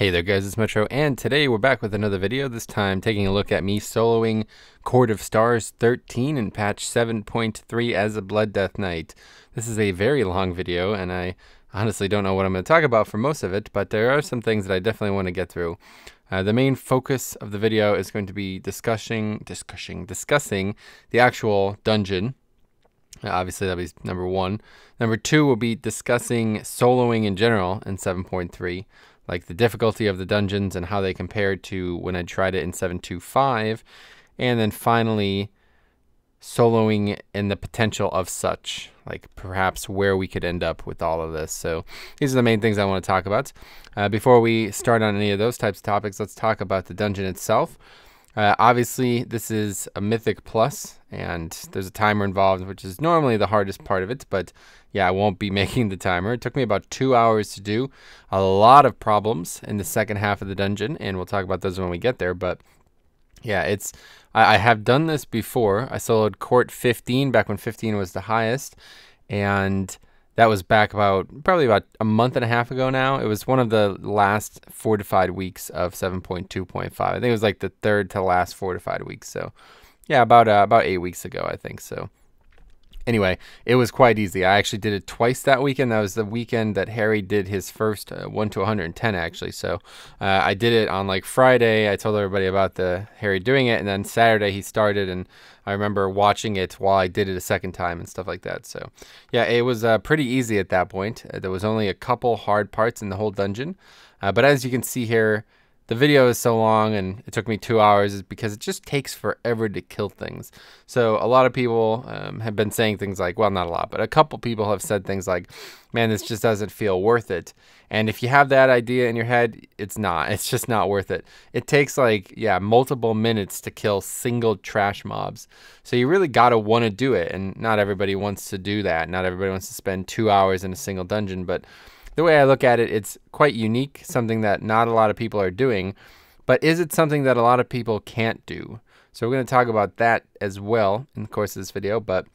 Hey there guys, it's Metro, and today we're back with another video, this time taking a look at me soloing Court of Stars 13 in patch 7.3 as a Blood Death Knight. This is a very long video, and I honestly don't know what I'm going to talk about for most of it, but there are some things that I definitely want to get through. The main focus of the video is going to be discussing the actual dungeon. Obviously that'll be number one. Number two will be discussing soloing in general in 7.3. like the difficulty of the dungeons and how they compared to when I tried it in 7.2.5, and then finally soloing and the potential of such, like perhaps where we could end up with all of this. So these are the main things I want to talk about. Before we start on any of those types of topics, let's talk about the dungeon itself. Obviously this is a Mythic Plus, and there's a timer involved, which is normally the hardest part of it, but yeah, I won't be making the timer. It took me about 2 hours to do. A lot of problems in the second half of the dungeon, and we'll talk about those when we get there, but yeah, I have done this before. I soloed Court 15 back when 15 was the highest, and that was back probably about a month and a half ago now. It was one of the last fortified weeks of 7.2.5. I think it was like the third to last fortified week. So yeah, about 8 weeks ago, I think. So anyway, it was quite easy. I actually did it twice that weekend. That was the weekend that Harry did his first 1 to 110 actually. So I did it on like Friday. I told everybody about the Harry doing it, and then Saturday he started, and I remember watching it while I did it a second time and stuff like that. So yeah, it was pretty easy at that point. There was only a couple hard parts in the whole dungeon. But as you can see here, the video is so long and it took me 2 hours is because it just takes forever to kill things. So a lot of people have been saying things like, well, not a lot, but a couple people have said things like, man, this just doesn't feel worth it. And if you have that idea in your head, it's not. It's just not worth it. It takes like, yeah, multiple minutes to kill single trash mobs. So you really got to want to do it. And not everybody wants to do that. Not everybody wants to spend 2 hours in a single dungeon, but the way I look at it, it's quite unique, something that not a lot of people are doing, but is it something that a lot of people can't do? So we're going to talk about that as well in the course of this video, but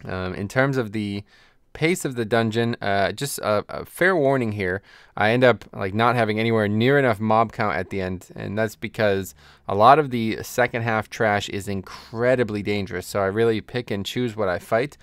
in terms of the pace of the dungeon, just a fair warning here, I end up like not having anywhere near enough mob count at the end, and that's because a lot of the second half trash is incredibly dangerous, so I really pick and choose what I fight.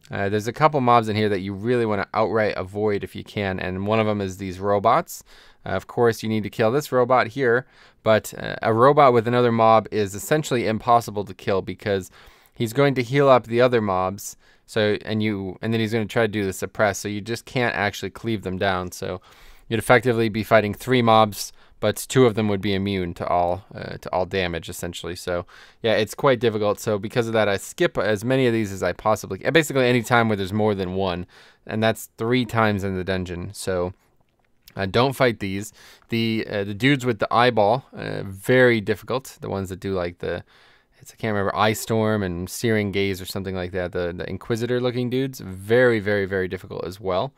There's a couple mobs in here that you really want to outright avoid if you can, and one of them is these robots. Of course, you need to kill this robot here, but a robot with another mob is essentially impossible to kill because he's going to heal up the other mobs. So and then he's going to try to do the suppress, so you just can't actually cleave them down. So you'd effectively be fighting 3 mobs, but 2 of them would be immune to all damage essentially. So yeah, it's quite difficult. So because of that, I skip as many of these as I possibly can. Basically any time where there's more than one, and that's 3 times in the dungeon. So don't fight these. The dudes with the eyeball, very difficult. The ones that do like I can't remember, Eye Storm and Searing Gaze or something like that. The Inquisitor looking dudes, very, very, very difficult as well.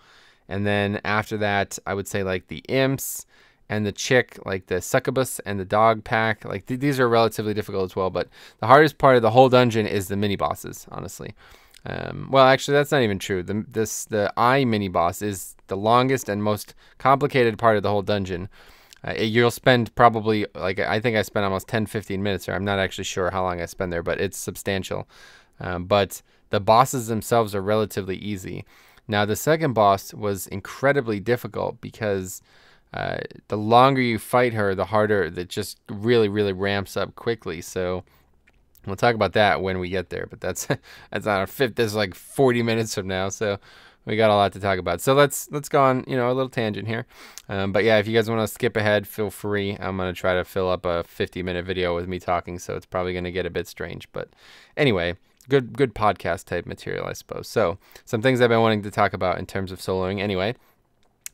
And then after that, I would say like the imps and the chick, like the succubus and the dog pack, like these are relatively difficult as well. But the hardest part of the whole dungeon is the mini bosses, honestly. Well, actually, that's not even true. The eye mini boss is the longest and most complicated part of the whole dungeon. You'll spend probably, like, I think I spent almost 10-15 minutes there. I'm not actually sure how long I spend there, but it's substantial. But the bosses themselves are relatively easy. Now, the second boss was incredibly difficult because the longer you fight her, the harder that just really, really ramps up quickly. So we'll talk about that when we get there, but that's not our fifth. This is like 40 minutes from now, so we got a lot to talk about. So let's go on, a little tangent here. But yeah, if you guys want to skip ahead, feel free. I'm going to try to fill up a 50-minute video with me talking, so it's probably going to get a bit strange. But anyway, good podcast type material, I suppose. So some things I've been wanting to talk about in terms of soloing anyway.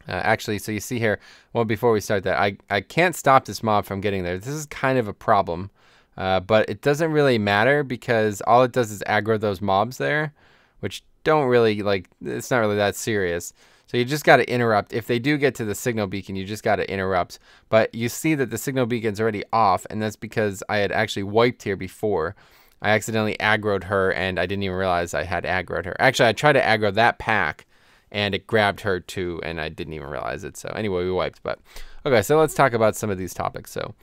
Actually, so you see here, well, before we start that, I can't stop this mob from getting there. This is kind of a problem, but it doesn't really matter because all it does is aggro those mobs there, which don't really, like, it's not really that serious. So you just got to interrupt. If they do get to the signal beacon, you just got to interrupt. But you see that the signal beacon's already off, and that's because I had actually wiped here before. I accidentally aggroed her, and I didn't even realize I had aggroed her. Actually, I tried to aggro that pack, and it grabbed her too, and I didn't even realize it. So anyway, we wiped. But okay, so let's talk about some of these topics. So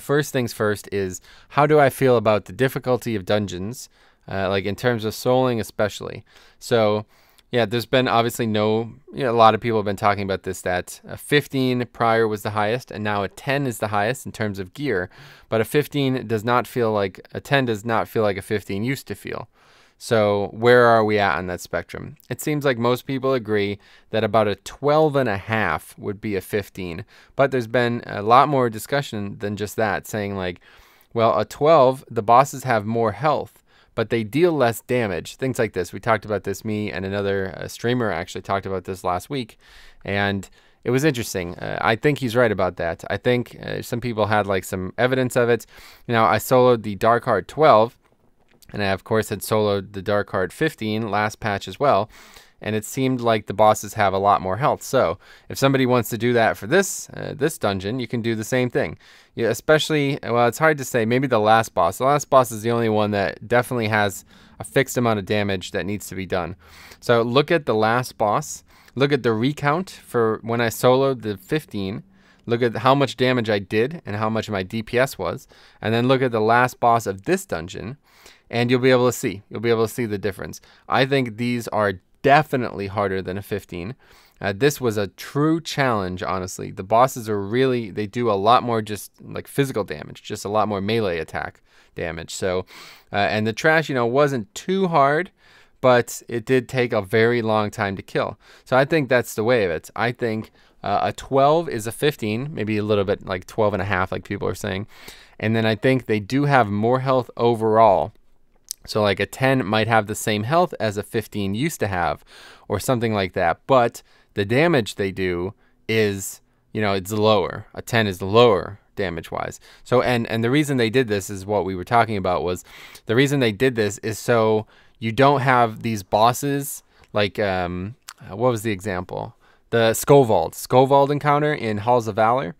first things first is, how do I feel about the difficulty of dungeons, like in terms of souling especially? So yeah, there's been obviously a lot of people have been talking about this, that a 15 prior was the highest, and now a 10 is the highest in terms of gear, but a 15 does not feel like, a 10 does not feel like a 15 used to feel. So where are we at on that spectrum? It seems like most people agree that about a 12.5 would be a 15, but there's been a lot more discussion than just that, saying like, well, a 12, the bosses have more health, but they deal less damage. Things like this. We talked about this, me and another streamer actually talked about this last week, and it was interesting. I think he's right about that. I think some people had like some evidence of it. Now, I soloed the Dark Heart 12, and I, of course, had soloed the Dark Heart 15 last patch as well, and it seemed like the bosses have a lot more health. So if somebody wants to do that for this this dungeon, you can do the same thing. Yeah, especially, well, it's hard to say, maybe the last boss. The last boss is the only one that definitely has a fixed amount of damage that needs to be done. So look at the last boss. Look at the recount for when I soloed the 15. Look at how much damage I did and how much my DPS was. And then look at the last boss of this dungeon, and you'll be able to see. You'll be able to see the difference. I think these are definitely harder than a 15. This was a true challenge, honestly. The bosses are really, they do a lot more just like physical damage, just a lot more melee attack damage. So, and the trash, wasn't too hard, but it did take a very long time to kill. So I think that's the way of it. I think a 12 is a 15, maybe a little bit like 12.5, like people are saying. And then I think they do have more health overall. So like a 10 might have the same health as a 15 used to have, or something like that. But the damage they do is, it's lower. A 10 is lower damage-wise. So, and the reason they did this is what we were talking about, was the reason they did this is so you don't have these bosses like, what was the example? The Skovald encounter in Halls of Valor,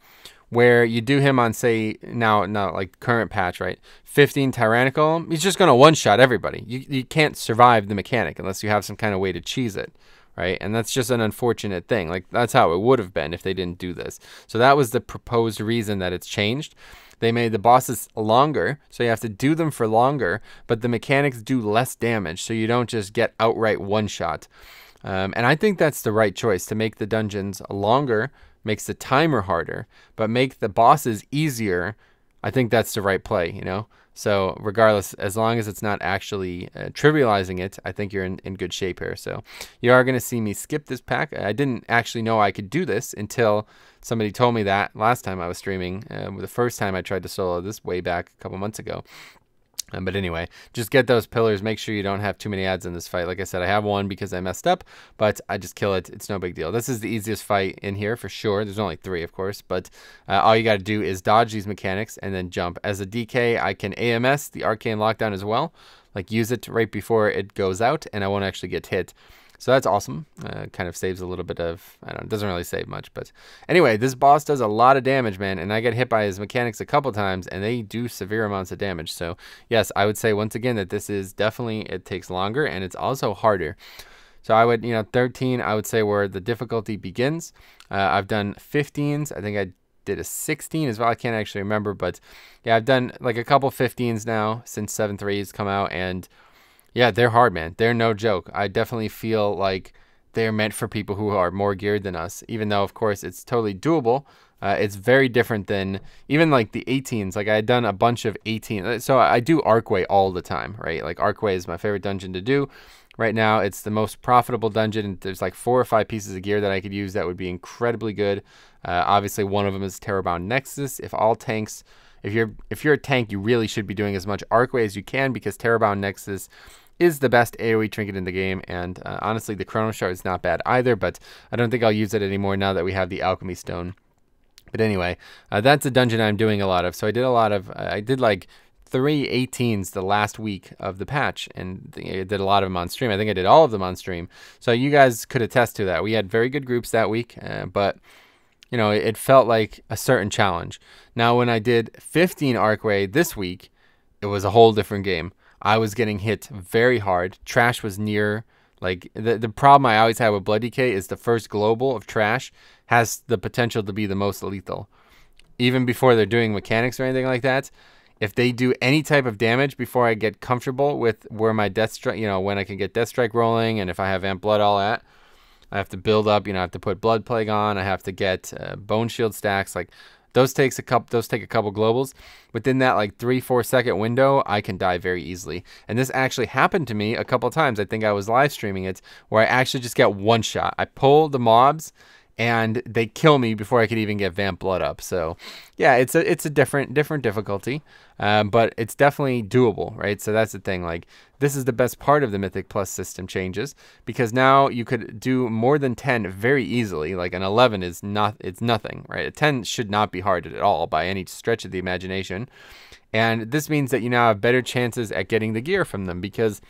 where you do him on, say, now like current patch, right? 15 Tyrannical, he's just going to one-shot everybody. You can't survive the mechanic unless you have some kind of way to cheese it, right? And that's just an unfortunate thing. Like, that's how it would have been if they didn't do this. So that was the proposed reason that it's changed. They made the bosses longer, so you have to do them for longer, but the mechanics do less damage, so you don't just get outright one-shot. And I think that's the right choice, to make the dungeons longer, makes the timer harder, but make the bosses easier. I think that's the right play, So regardless, as long as it's not actually trivializing it, I think you're in good shape here. So you are going to see me skip this pack. I didn't actually know I could do this until somebody told me that last time I was streaming. The first time I tried to solo this way back a couple months ago. But anyway, just get those pillars. Make sure you don't have too many ads in this fight. Like I said, I have one because I messed up, but I just kill it. It's no big deal. This is the easiest fight in here for sure. There's only 3, of course, but all you got to do is dodge these mechanics and then jump. As a DK, I can AMS the Arcane Lockdown as well. Like, use it right before it goes out, and I won't actually get hit. So that's awesome. Kind of saves a little bit of, I don't know, it doesn't really save much. But anyway, this boss does a lot of damage, man. And I get hit by his mechanics a couple times, and they do severe amounts of damage. So yes, I would say once again that this is definitely, it takes longer, and it's also harder. So I would, 13, I would say where the difficulty begins. I've done 15s. I think I did a 16 as well. I can't actually remember. But yeah, I've done like a couple 15s now since 7.3's come out, and yeah, they're hard, man. They're no joke. I definitely feel like they're meant for people who are more geared than us, even though, of course, it's totally doable. It's very different than even like the 18s. Like, I had done a bunch of 18. So I do Archway all the time, right? Like, Archway is my favorite dungeon to do. Right now, it's the most profitable dungeon. There's like 4 or 5 pieces of gear that I could use that would be incredibly good. Obviously, one of them is Terrorbound Nexus. If all tanks... If you're a tank, you really should be doing as much Archway as you can, because Terrorbound Nexus is the best AoE trinket in the game, and honestly, the Chrono Shard is not bad either, but I don't think I'll use it anymore now that we have the Alchemy Stone. But anyway, that's a dungeon I'm doing a lot of. So I did like 3 18s the last week of the patch, and I did a lot of them on stream. I think I did all of them on stream. So you guys could attest to that. We had very good groups that week, but it felt like a certain challenge. Now, when I did 15 Archway this week, it was a whole different game. I was getting hit very hard. Trash was near Like, the problem I always have with Blood DK is the first global of trash has the potential to be the most lethal. Even before they're doing mechanics or anything like that, if they do any type of damage before I get comfortable with where my Death Strike, you know, when I can get Death Strike rolling, and if I have Amp Blood all at, I have to build up, you know, I have to put Blood Plague on, I have to get Bone Shield stacks, like, those take a couple globals. Within that like 3-4 second window, I can die very easily. And this actually happened to me a couple times. I think I was live streaming it, where I actually just get one shot. I pull the mobs and they kill me before I could even get Vamp Blood up. So yeah, it's a different difficulty, but it's definitely doable, right? So that's the thing. Like, this is the best part of the Mythic Plus system changes, because now you could do more than 10 very easily. Like an 11 is it's nothing, right? A 10 should not be hard at all by any stretch of the imagination. And this means that you now have better chances at getting the gear from them, because,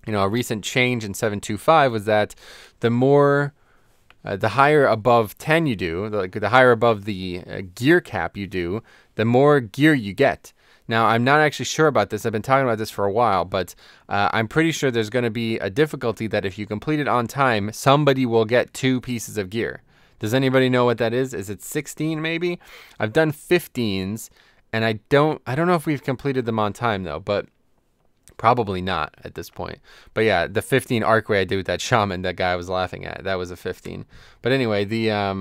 you know, a recent change in 7.2.5 was that the higher above 10 you do, the higher above the gear cap you do, the more gear you get. Now, I'm not actually sure about this. I've been talking about this for a while, but I'm pretty sure there's going to be a difficulty that if you complete it on time, somebody will get 2 pieces of gear. Does anybody know what that is? Is it 16 maybe? I've done 15s, and I don't know if we've completed them on time though, but probably not at this point. But yeah, the 15 arc ray I did with that shaman, that guy was laughing at, that was a 15. But anyway, yeah,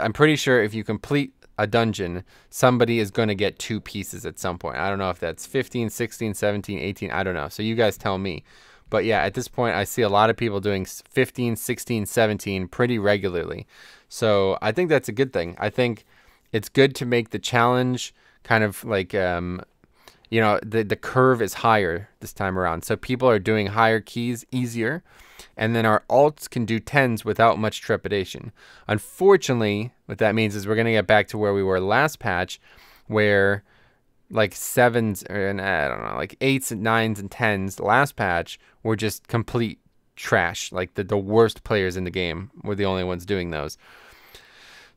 I'm pretty sure if you complete a dungeon, somebody is going to get 2 pieces at some point. I don't know if that's 15, 16, 17, 18, I don't know. So you guys tell me. But yeah, at this point, I see a lot of people doing 15, 16, 17 pretty regularly. So I think that's a good thing. I think it's good to make the challenge kind of like, you know, the curve is higher this time around. So people are doing higher keys easier. And then our alts can do 10s without much trepidation. Unfortunately, what that means is we're going to get back to where we were last patch, where like 7s, or I don't know, like 8s and 9s and 10s last patch were just complete trash. Like the worst players in the game were the only ones doing those.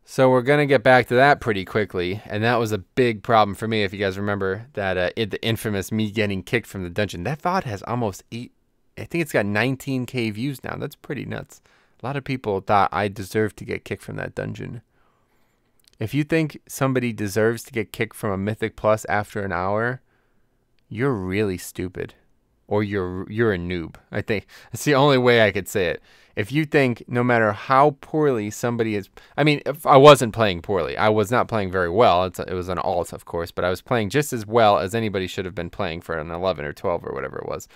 So we're going to get back to that pretty quickly, and that was a big problem for me. If you guys remember that, the infamous me getting kicked from the dungeon. That VOD has almost I think it's got 19K views now. That's pretty nuts. A lot of people thought I deserved to get kicked from that dungeon. If you think somebody deserves to get kicked from a Mythic Plus after an hour, you're really stupid. Or you're a noob. I think that's the only way I could say it. If you think no matter how poorly somebody is, I mean, if I wasn't playing poorly, I was not playing very well. It was an alt, of course, but I was playing just as well as anybody should have been playing for an 11 or 12 or whatever it was.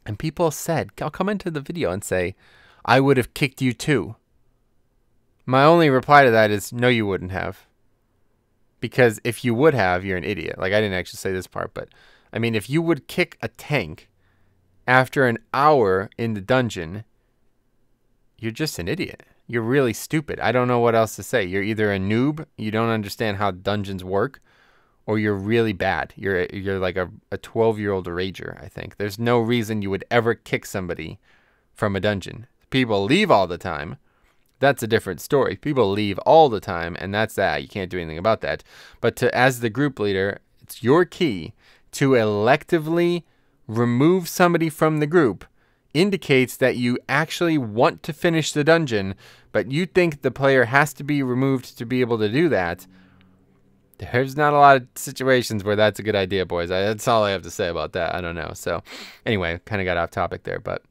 And people said, I'll come into the video and say, I would have kicked you too. My only reply to that is, no, you wouldn't have. Because if you would have, you're an idiot. Like, I didn't actually say this part, but I mean, if you would kick a tank after an hour in the dungeon, you're just an idiot. You're really stupid. I don't know what else to say. You're either a noob, you don't understand how dungeons work, or you're really bad. You're like a 12-year-old rager, I think. There's no reason you would ever kick somebody from a dungeon. People leave all the time. That's a different story. People leave all the time, and that's that. You can't do anything about that. But as the group leader, it's your key to electively remove somebody from the group. Indicates that you actually want to finish the dungeon, but you think the player has to be removed to be able to do that. There's not a lot of situations where that's a good idea, boys. That's all I have to say about that. I don't know. So anyway, kind of got off topic there, but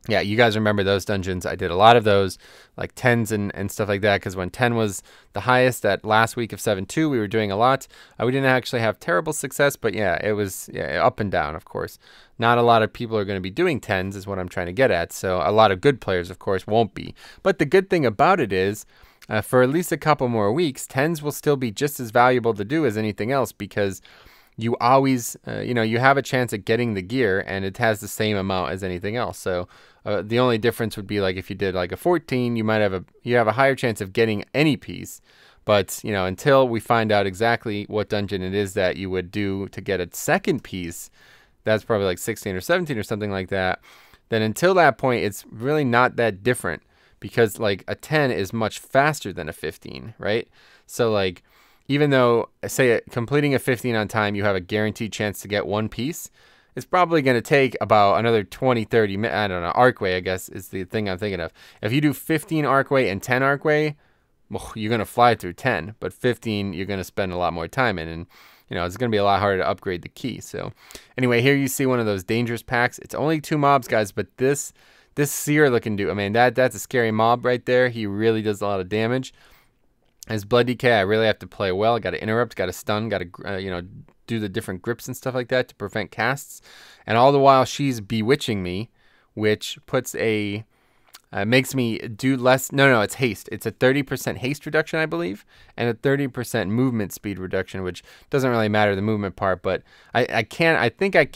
yeah, you guys remember those dungeons. I did a lot of those, like 10s and stuff like that, because when 10 was the highest that last week of 7.2, we were doing a lot. We didn't actually have terrible success, but yeah, it was up and down, of course. Not a lot of people are going to be doing 10s is what I'm trying to get at, so a lot of good players, of course, won't be. But the good thing about it is, for at least a couple more weeks, 10s will still be just as valuable to do as anything else, because you always, you know, you have a chance at getting the gear, and it has the same amount as anything else. So the only difference would be like if you did like a 14, you might have a higher chance of getting any piece. But you know, until we find out exactly what dungeon it is that you would do to get a second piece, that's probably like 16 or 17 or something like that. Then until that point, it's really not that different, because like a 10 is much faster than a 15, right? So like, even though, say, completing a 15 on time, you have a guaranteed chance to get one piece, it's probably going to take about another 20, 30 minutes. I don't know. Arcway, I guess, is the thing I'm thinking of. If you do 15 Arcway and 10 Arcway, well, you're going to fly through 10. But 15, you're going to spend a lot more time in. And, you know, it's going to be a lot harder to upgrade the key. So, anyway, here you see one of those dangerous packs. It's only 2 mobs, guys, but this seer looking dude, I mean, that's a scary mob right there. He really does a lot of damage. As Blood DK, I really have to play well. I got to interrupt, got to stun, got to, you know, do the different grips and stuff like that to prevent casts. And all the while, she's bewitching me, which puts a, makes me do less. No, it's haste. It's a 30% haste reduction, I believe, and a 30% movement speed reduction, which doesn't really matter, the movement part. But I think I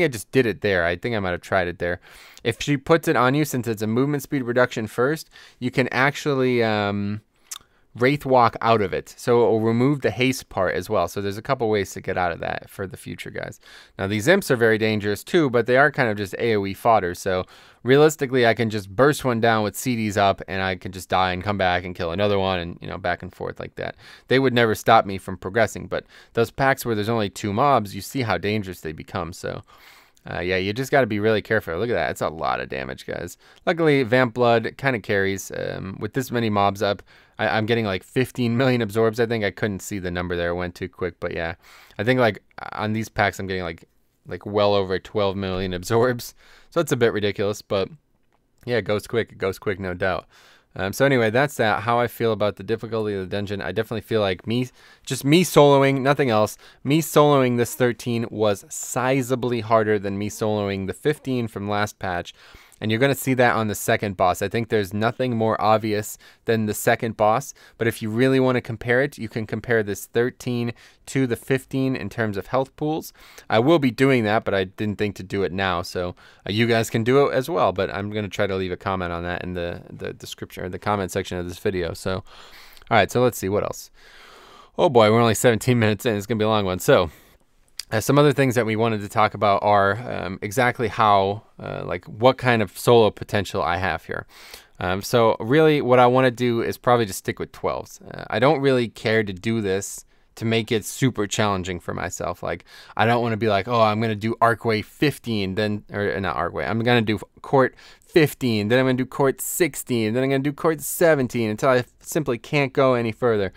just did it there. I think I might have tried it there. If she puts it on you, since it's a movement speed reduction first, you can actually Wraith Walk out of it. So it will remove the haste part as well. So there's a couple ways to get out of that for the future, guys. Now, these imps are very dangerous too, but they are kind of just AoE fodder. So realistically, I can just burst one down with CDs up, and I can just die and come back and kill another one, and, you know, back and forth like that. They would never stop me from progressing. But those packs where there's only 2 mobs, you see how dangerous they become. So yeah, you just got to be really careful. Look at that. It's a lot of damage, guys. Luckily, Vamp Blood kind of carries. With this many mobs up, I'm getting like 15 million absorbs. I think I couldn't see the number there. It went too quick. But yeah, I think like on these packs, I'm getting like well over 12 million absorbs. So it's a bit ridiculous. But yeah, it goes quick. It goes quick, no doubt. So anyway, that's that. How I feel about the difficulty of the dungeon. I definitely feel like me soloing, nothing else. Me soloing this 13 was sizably harder than me soloing the 15 from last patch. And you're going to see that on the second boss. I think there's nothing more obvious than the second boss. But if you really want to compare it, you can compare this 13 to the 15 in terms of health pools. I will be doing that, but I didn't think to do it now. So you guys can do it as well. But I'm going to try to leave a comment on that in the description or the comment section of this video. So, all right, so let's see what else. Oh boy, we're only 17 minutes in. It's going to be a long one. So some other things that we wanted to talk about are exactly how, like what kind of solo potential I have here. So really what I want to do is probably just stick with 12s. I don't really care to do this to make it super challenging for myself. Like, I don't want to be like, oh, I'm going to do Arcway 15, then, or not Arcway, I'm going to do Court 15, then I'm going to do Court 16, then I'm going to do Court 17 until I simply can't go any further.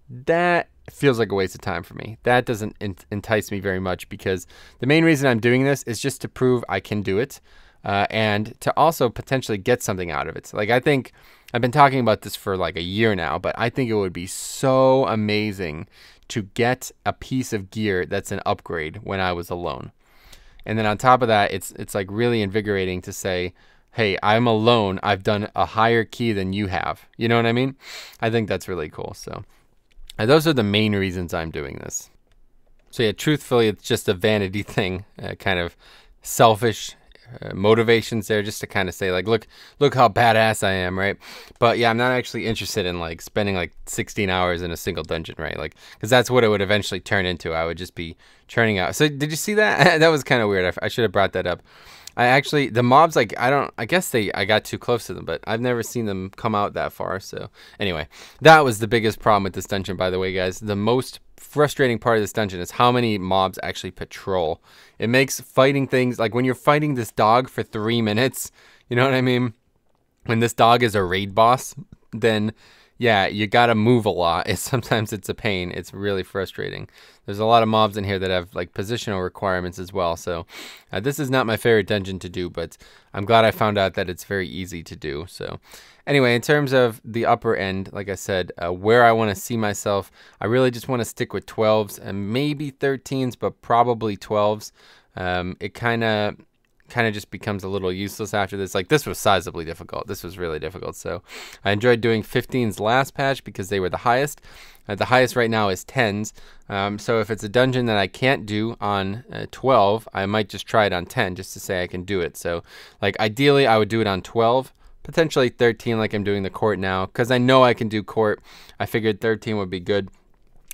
That feels like a waste of time for me. That doesn't entice me very much, because the main reason I'm doing this is just to prove I can do it, and to also potentially get something out of it. Like, I think I've been talking about this for like a year now, but I think it would be so amazing to get a piece of gear that's an upgrade when I was alone. And then on top of that, it's like really invigorating to say, hey, I'm alone. I've done a higher key than you have. You know what I mean? I think that's really cool. So those are the main reasons I'm doing this. So yeah, truthfully, it's just a vanity thing, kind of selfish motivations there, just to kind of say like, look how badass I am, right? But yeah, I'm not actually interested in like spending like 16 hours in a single dungeon, right? Like, because that's what it would eventually turn into. I would just be churning out. So did you see that? That was kind of weird. I should have brought that up. I actually, the mobs, like, I guess I got too close to them, but I've never seen them come out that far. So anyway, that was the biggest problem with this dungeon, by the way, guys. The most frustrating part of this dungeon is how many mobs actually patrol. It makes fighting things, like when you're fighting this dog for 3 minutes, you know what I mean? When this dog is a raid boss, then yeah, you gotta move a lot. Sometimes it's a pain. It's really frustrating. There's a lot of mobs in here that have like positional requirements as well. So this is not my favorite dungeon to do, but I'm glad I found out that it's very easy to do. So anyway, in terms of the upper end, like I said, where I want to see myself, I really just want to stick with 12s and maybe 13s, but probably 12s. It kind of just becomes a little useless after this. Like, this was sizably difficult. This was really difficult. So I enjoyed doing 15s last patch because they were the highest. The highest right now is 10s. So if it's a dungeon that I can't do on 12, I might just try it on 10 just to say I can do it. So like ideally I would do it on 12, potentially 13 like I'm doing the court now, because I know I can do court. I figured 13 would be good.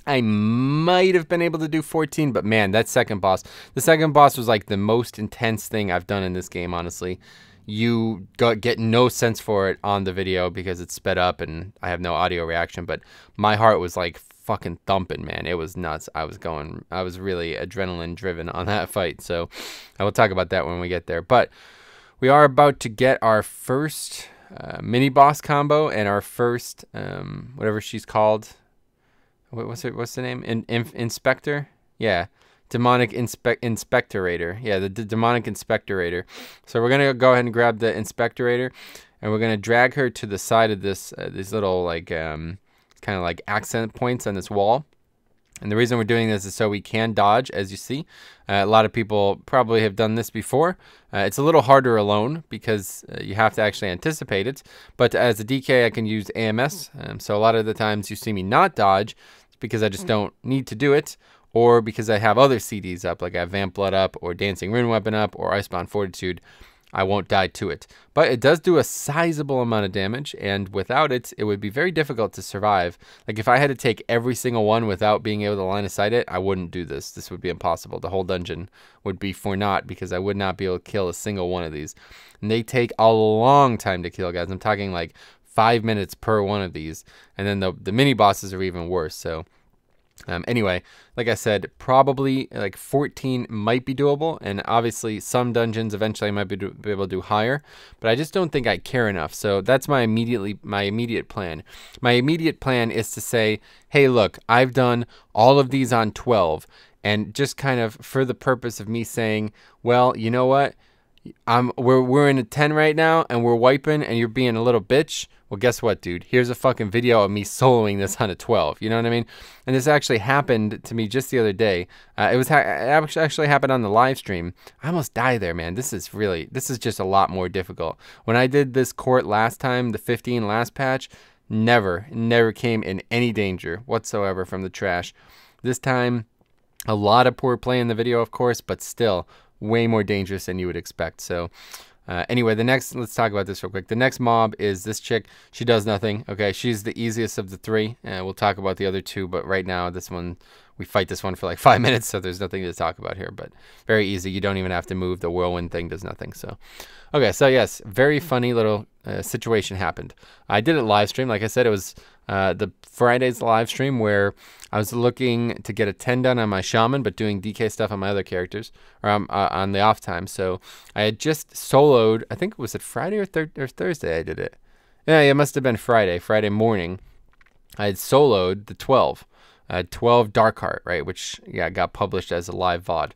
I might have been able to do 14, but man, that second boss, the second boss was like the most intense thing I've done in this game, honestly. You get no sense for it on the video because it's sped up and I have no audio reaction, but my heart was like fucking thumping, man. It was nuts. I was really adrenaline driven on that fight. So I will talk about that when we get there. But we are about to get our first mini boss combo and our first whatever she's called. What's the name? Inspector? Yeah. Demonic Inspectorator. Yeah, the Demonic Inspectorator. So we're going to go ahead and grab the Inspectorator, and we're going to drag her to the side of this these little like kind of like accent points on this wall. And the reason we're doing this is so we can dodge, as you see. A lot of people probably have done this before. It's a little harder alone because you have to actually anticipate it. But as a DK, I can use AMS. So a lot of the times you see me not dodge, it's because I just don't need to do it, or because I have other CDs up, like I have Vamp Blood up, or Dancing Rune Weapon up, or Icebound Fortitude. I won't die to it. But it does do a sizable amount of damage, and without it, it would be very difficult to survive. Like, if I had to take every single one without being able to line of sight it, I wouldn't do this. This would be impossible. The whole dungeon would be for naught, because I would not be able to kill a single one of these. And they take a long time to kill, guys. I'm talking like 5 minutes per one of these. And then the mini bosses are even worse, so... anyway, like I said, probably like 14 might be doable, and obviously some dungeons eventually I might be able to do higher, but I just don't think I care enough. So that's my immediate plan. My immediate plan is to say, hey, look, I've done all of these on 12, and just kind of for the purpose of me saying, well, you know what? We're in a 10 right now, and we're wiping, and you're being a little bitch. Well, guess what, dude? Here's a fucking video of me soloing this on a 12. You know what I mean? And this actually happened to me just the other day. It actually happened on the live stream. I almost died there, man. This is just a lot more difficult. When I did this court last time, the 15 last patch, never came in any danger whatsoever from the trash. This time, a lot of poor play in the video, of course, but still way more dangerous than you would expect. So anyway, let's talk about this real quick. The next mob is this chick. She does nothing. Okay, she's the easiest of the three. We'll talk about the other two, but right now this one, we fight this one for like 5 minutes, so there's nothing to talk about here, but very easy. You don't even have to move. The whirlwind thing does nothing. So okay, so yes, very funny little situation happened. I did it live stream. Like I said, it was the Friday's live stream where I was looking to get a 10 done on my shaman, but doing DK stuff on my other characters, or on the off time. So I had just soloed, I think, was it Friday or Thursday I did it? Yeah, it must have been Friday morning. I had soloed the 12. 12 Darkheart, right, which, yeah, got published as a live VOD.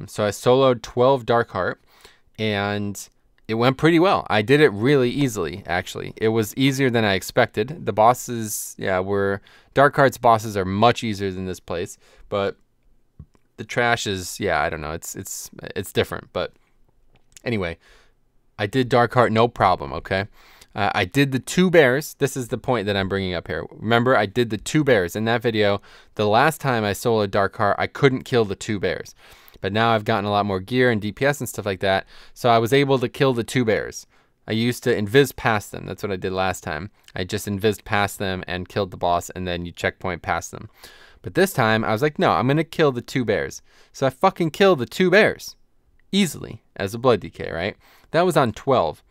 So I soloed 12 Darkheart, and it went pretty well. I did it really easily, actually. It was easier than I expected. The bosses, yeah, Darkheart's bosses are much easier than this place, but the trash is, yeah, I don't know. It's different, but anyway, I did Darkheart no problem, okay? I did the 2 bears. This is the point that I'm bringing up here. Remember, I did the 2 bears in that video. The last time I soloed Darkheart, I couldn't kill the 2 bears. But now I've gotten a lot more gear and DPS and stuff like that, so I was able to kill the 2 bears. I used to invis past them. That's what I did last time. I just invised past them and killed the boss, and then you checkpoint past them. But this time, I was like, no, I'm going to kill the 2 bears. So I fucking killed the 2 bears. Easily, as a blood DK, right? That was on 12.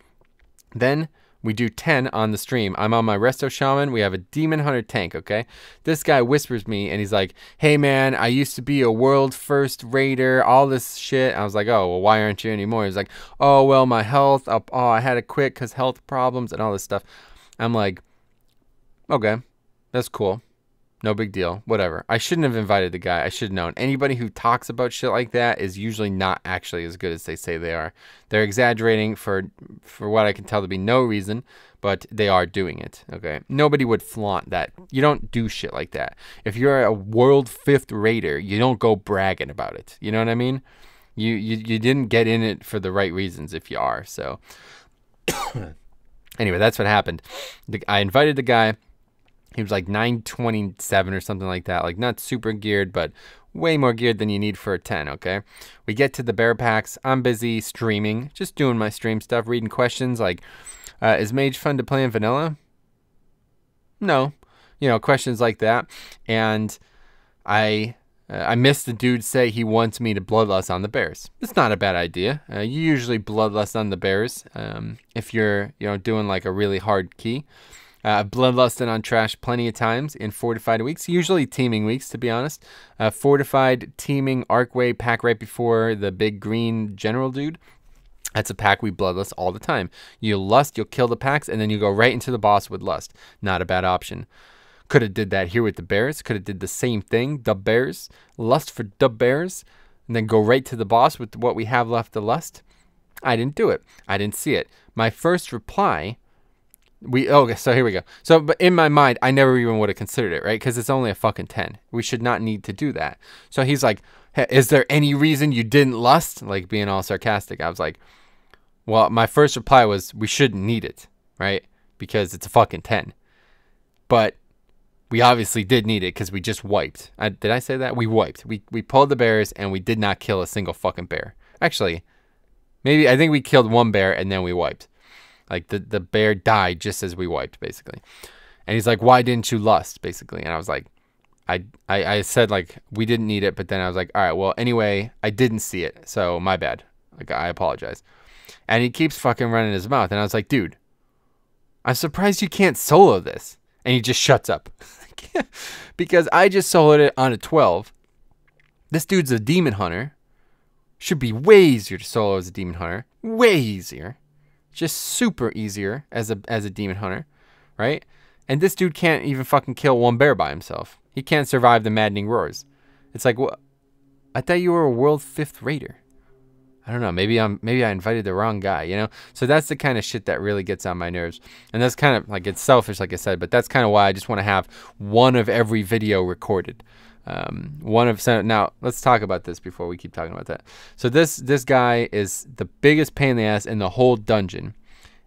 Then we do 10 on the stream. I'm on my Resto Shaman. We have a Demon Hunter tank, okay? This guy whispers me, and he's like, hey, man, I used to be a world first raider, all this shit. I was like, oh, well, why aren't you anymore? He's like, oh, well, my health, oh, I had to quit because health problems and all this stuff. I'm like, okay, that's cool. No big deal. Whatever. I shouldn't have invited the guy. I should have known. Anybody who talks about shit like that is usually not actually as good as they say they are. They're exaggerating for what I can tell to be no reason, but they are doing it. Okay. Nobody would flaunt that. You don't do shit like that. If you're a world 5th raider, you don't go bragging about it. You know what I mean? You didn't get in it for the right reasons if you are. So anyway, that's what happened. I invited the guy. He was like 927 or something like that. Like, not super geared, but way more geared than you need for a 10, okay? We get to the bear packs. I'm busy streaming, just doing my stream stuff, reading questions like, is Mage fun to play in vanilla? No. You know, questions like that. And I missed the dude say he wants me to bloodlust on the bears. It's not a bad idea. You usually bloodlust on the bears if you're, you know, doing like a really hard key. I've bloodlusted on trash plenty of times in fortified weeks, usually teaming weeks, to be honest. Fortified teaming Arcway pack right before the big green general dude. That's a pack we bloodlust all the time. You lust, you'll kill the packs, and then you go right into the boss with lust. Not a bad option. Could have did that here with the bears. Could have did the same thing. The bears. Lust for the bears. And then go right to the boss with what we have left to lust. I didn't do it. I didn't see it. My first reply... Okay, so here we go. So, but in my mind, I never even would have considered it, right? Because it's only a fucking 10. We should not need to do that. So he's like, hey, is there any reason you didn't lust? Like, being all sarcastic. I was like, well, my first reply was, we shouldn't need it, right? Because it's a fucking 10. But we obviously did need it because we just wiped. Did I say that? We wiped. We pulled the bears and we did not kill a single fucking bear. Actually, maybe I think we killed one bear and then we wiped. Like, the bear died just as we wiped, basically. And he's like, why didn't you lust, basically? And I was like, I said, like, we didn't need it. But then I was like, all right, well, anyway, I didn't see it. So my bad. Like, I apologize. And he keeps fucking running his mouth. And I was like, dude, I'm surprised you can't solo this. And he just shuts up. Because I just soloed it on a 12. This dude's a demon hunter. Should be way easier to solo as a demon hunter. Way easier. Just super easier as a demon hunter, right? And this dude can't even fucking kill one bear by himself. He can't survive the maddening roars. It's like, well, I thought you were a world 5th raider. I don't know. Maybe I invited the wrong guy, you know? So that's the kind of shit that really gets on my nerves. And that's kind of like, it's selfish, like I said, but that's kind of why I just want to have one of every video recorded. Now let's talk about this before we keep talking about that. So this guy is the biggest pain in the ass in the whole dungeon,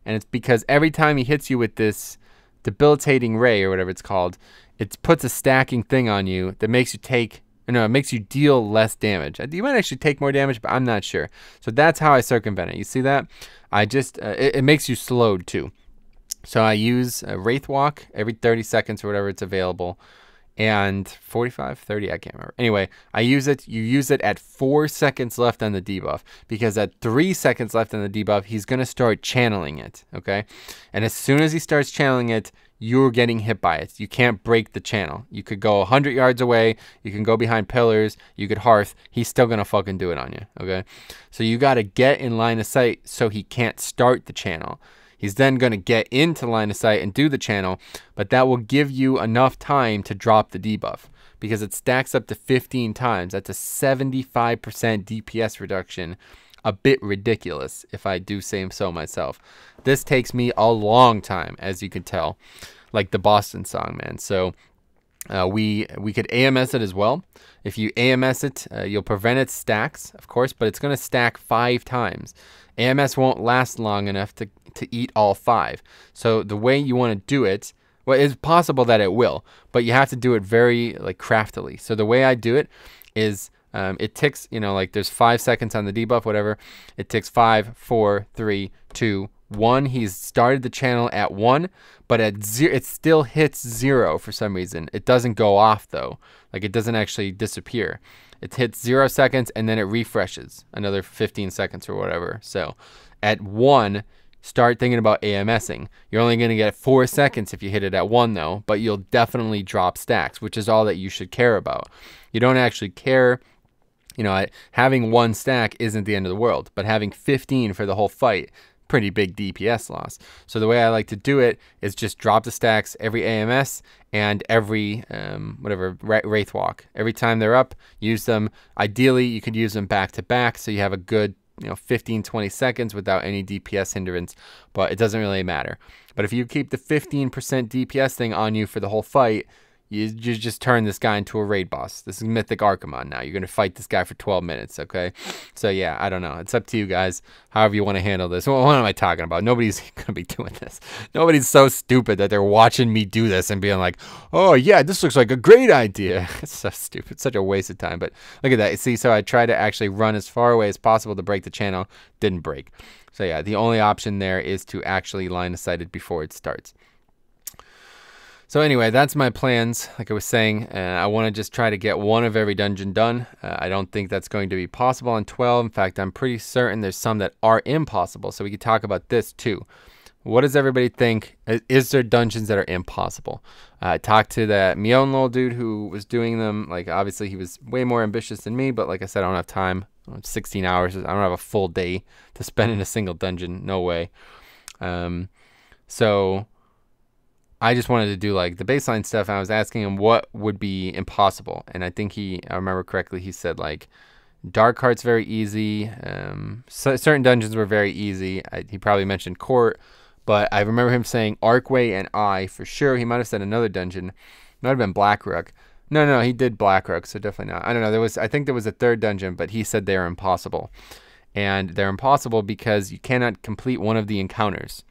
and it's because every time he hits you with this debilitating ray or whatever it's called, it puts a stacking thing on you that makes you it makes you deal less damage. You might actually take more damage, but I'm not sure. So that's how I circumvent it. You see that? I just it makes you slowed too. So I use a Wraith Walk every 30 seconds or whatever it's available. And 45, 30, I can't remember. Anyway, I use it. You use it at 4 seconds left on the debuff, because at 3 seconds left on the debuff, he's going to start channeling it, okay? And as soon as he starts channeling it, you're getting hit by it. You can't break the channel. You could go 100 yards away. You can go behind pillars. You could hearth. He's still going to fucking do it on you, okay? So you got to get in line of sight so he can't start the channel. He's then going to get into line of sight and do the channel, but that will give you enough time to drop the debuff, because it stacks up to 15 times. That's a 75% DPS reduction. A bit ridiculous, if I do say so myself. This takes me a long time, as you can tell, like the Boston song, man. So we could AMS it as well. If you AMS it, you'll prevent its stacks, of course, but it's going to stack 5 times. AMS won't last long enough to eat all 5. So the way you want to do it, well, it's possible that it will, but you have to do it very like craftily. So the way I do it is it ticks, like there's 5 seconds on the debuff, whatever. It ticks 5, 4, 3, 2, 1. He's started the channel at 1, but at 0, it still hits 0 for some reason. It doesn't go off though. Like, it doesn't actually disappear. It hits 0 seconds and then it refreshes another 15 seconds or whatever. So at 1, start thinking about AMSing. You're only going to get 4 seconds if you hit it at 1 though, but you'll definitely drop stacks, which is all that you should care about. You don't actually care, having 1 stack isn't the end of the world, but having 15 for the whole fight, pretty big DPS loss. So the way I like to do it is just drop the stacks every AMS and every Wraith Walk. Every time they're up, use them. Ideally, you could use them back to back, so you have a good 15-20 seconds without any DPS hindrance, but it doesn't really matter. But if you keep the 15% DPS thing on you for the whole fight, you just turn this guy into a raid boss. This is Mythic Archimon now. You're going to fight this guy for 12 minutes, okay? So yeah, I don't know. It's up to you guys, however you want to handle this. What am I talking about? Nobody's going to be doing this. Nobody's so stupid that they're watching me do this and being like, oh yeah, this looks like a great idea. It's so stupid. It's such a waste of time. But look at that. See, so I tried to actually run as far away as possible to break the channel. Didn't break. So yeah, the only option there is to actually line of sight it before it starts. So anyway, that's my plans. Like I was saying, I want to just try to get 1 of every dungeon done. I don't think that's going to be possible on 12. In fact, I'm pretty certain there's some that are impossible. So we could talk about this too. what does everybody think? Is there dungeons that are impossible? I talked to that Mion little dude who was doing them. Like, obviously, he was way more ambitious than me, but like I said, I don't have time. 16 hours. I don't have a full day to spend in a single dungeon. No way. So I just wanted to do like the baseline stuff. And I was asking him what would be impossible. And I think I remember correctly, he said like Dark Heart's very easy. Certain dungeons were very easy. He probably mentioned Court, but I remember him saying Archway and I for sure. He might have said another dungeon. Might have been Blackrook. No, he did Blackrook, so definitely not. I don't know. I think there was a third dungeon, but he said they are impossible. And they're impossible because you cannot complete one of the encounters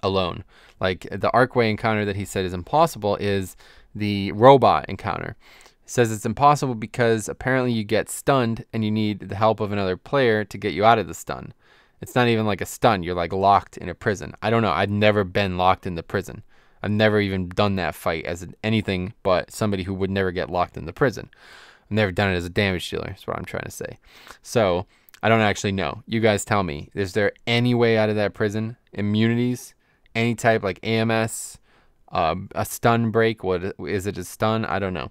alone. Like the Archway encounter that he said is impossible is the robot encounter. He says it's impossible because apparently you get stunned and you need the help of another player to get you out of the stun. It's not even like a stun. You're like locked in a prison. I don't know. I've never been locked in the prison. I've never even done that fight as anything but somebody who would never get locked in the prison. I've never done it as a damage dealer. That's what I'm trying to say. So I don't actually know. You guys tell me. Is there any way out of that prison? Immunities? Any type like AMS? A stun break? What is it? A stun? I don't know.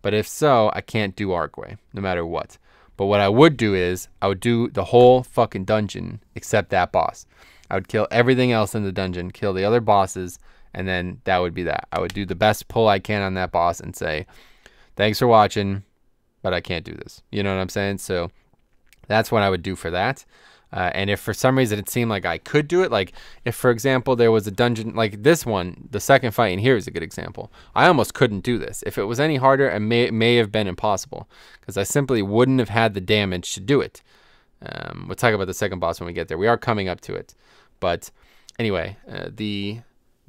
But if so, I can't do Archway no matter what. But what I would do is I would do the whole fucking dungeon except that boss. I would kill everything else in the dungeon, kill the other bosses, and then that would be that. I would do the best pull I can on that boss and say, thanks for watching, but I can't do this. You know what I'm saying? So that's what I would do for that. And if for some reason it seemed like I could do it, like if, for example, there was a dungeon like this one, the second fight in here is a good example. I almost couldn't do this. If it was any harder, it may have been impossible because I simply wouldn't have had the damage to do it. We'll talk about the second boss when we get there. We are coming up to it. But anyway, the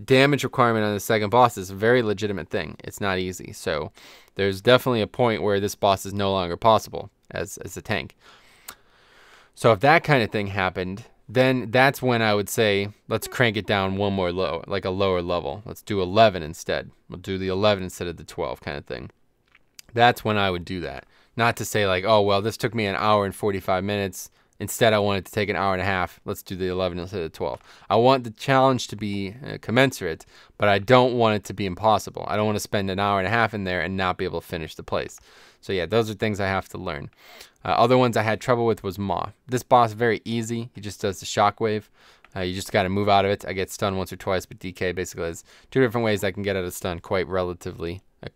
damage requirement on the second boss is a very legitimate thing. It's not easy. So there's definitely a point where this boss is no longer possible as a tank. So if that kind of thing happened, then that's when I would say, let's crank it down one more low, like a lower level. Let's do 11 instead. We'll do the 11 instead of the 12 kind of thing. That's when I would do that. Not to say like, oh, well, this took me an hour and 45 minutes. Instead, I want it to take an hour and a half. Let's do the 11 instead of 12. I want the challenge to be commensurate, but I don't want it to be impossible. I don't want to spend an hour and a half in there and not be able to finish the place. So yeah, those are things I have to learn. Other ones I had trouble with was Maw. This boss, very easy. He just does the shockwave. You just got to move out of it. I get stunned once or twice, but DK basically has two different ways I can get out of stun quite relevantly. That's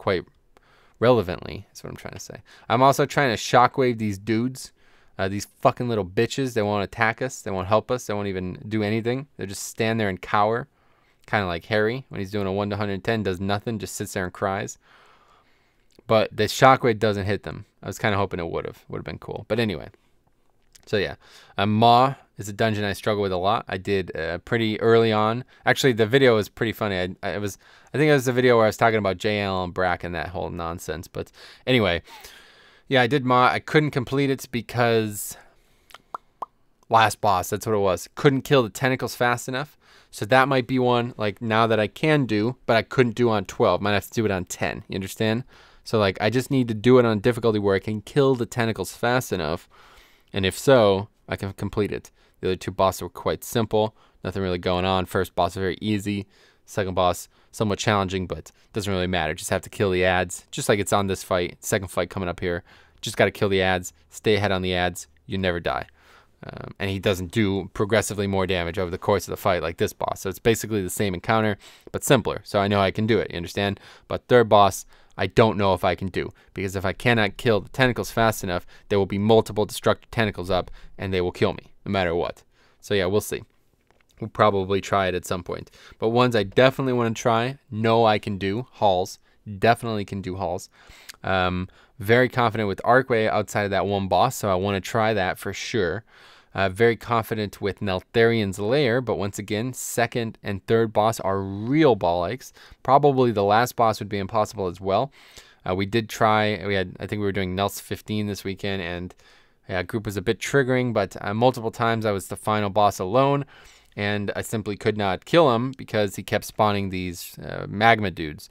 what I'm trying to say. I'm also trying to shockwave these dudes. These fucking little bitches. They won't attack us. They won't help us. They won't even do anything. They just stand there and cower. Kind of like Harry when he's doing a 1 to 110, does nothing, just sits there and cries. But the shockwave doesn't hit them. I was kind of hoping it would have been cool. But anyway, so yeah, Maw is a dungeon I struggle with a lot. I did pretty early on. Actually, the video was pretty funny. I think it was the video where I was talking about JL and Brack and that whole nonsense. But anyway, yeah, I did Maw. I couldn't complete it because last boss. That's what it was. Couldn't kill the tentacles fast enough. So that might be one like now that I can do, but I couldn't do on 12. Might have to do it on 10. You understand? So like I just need to do it on difficulty where I can kill the tentacles fast enough. And if so, I can complete it. The other two bosses were quite simple. Nothing really going on. First boss very easy. Second boss somewhat challenging, but doesn't really matter. Just have to kill the ads. Just like it's on this fight. Second fight coming up here. Just got to kill the ads. Stay ahead on the ads. You never die. And he doesn't do progressively more damage over the course of the fight like this boss. So it's basically the same encounter, but simpler. So I know I can do it. You understand? But third boss, I don't know if I can do. Because if I cannot kill the tentacles fast enough, there will be multiple destructive tentacles up, and they will kill me, no matter what. So yeah, we'll see. We'll probably try it at some point. But ones I definitely want to try, know I can do, Halls. Definitely can do Halls. Very confident with Archway outside of that one boss, so I want to try that for sure. Very confident with Neltharian's Lair, but once again, second and third boss are real ball aches. Probably the last boss would be impossible as well. We did try, I think we were doing Nel's 15 this weekend, and group was a bit triggering, but multiple times I was the final boss alone, and I simply could not kill him because he kept spawning these magma dudes.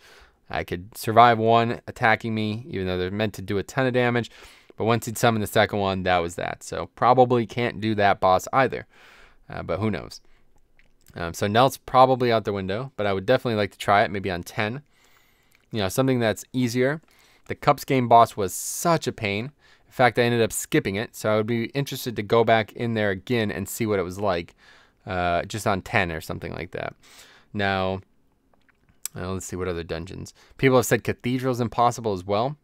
I could survive one attacking me, even though they're meant to do a ton of damage. But once he'd summoned the second one, that was that. So probably can't do that boss either. But who knows? So Nelt's probably out the window, but I would definitely like to try it, maybe on 10. You know, something that's easier. The Cups game boss was such a pain. In fact, I ended up skipping it, so I would be interested to go back in there again and see what it was like, just on 10 or something like that. Now, let's see what other dungeons. People have said Cathedral's impossible as well,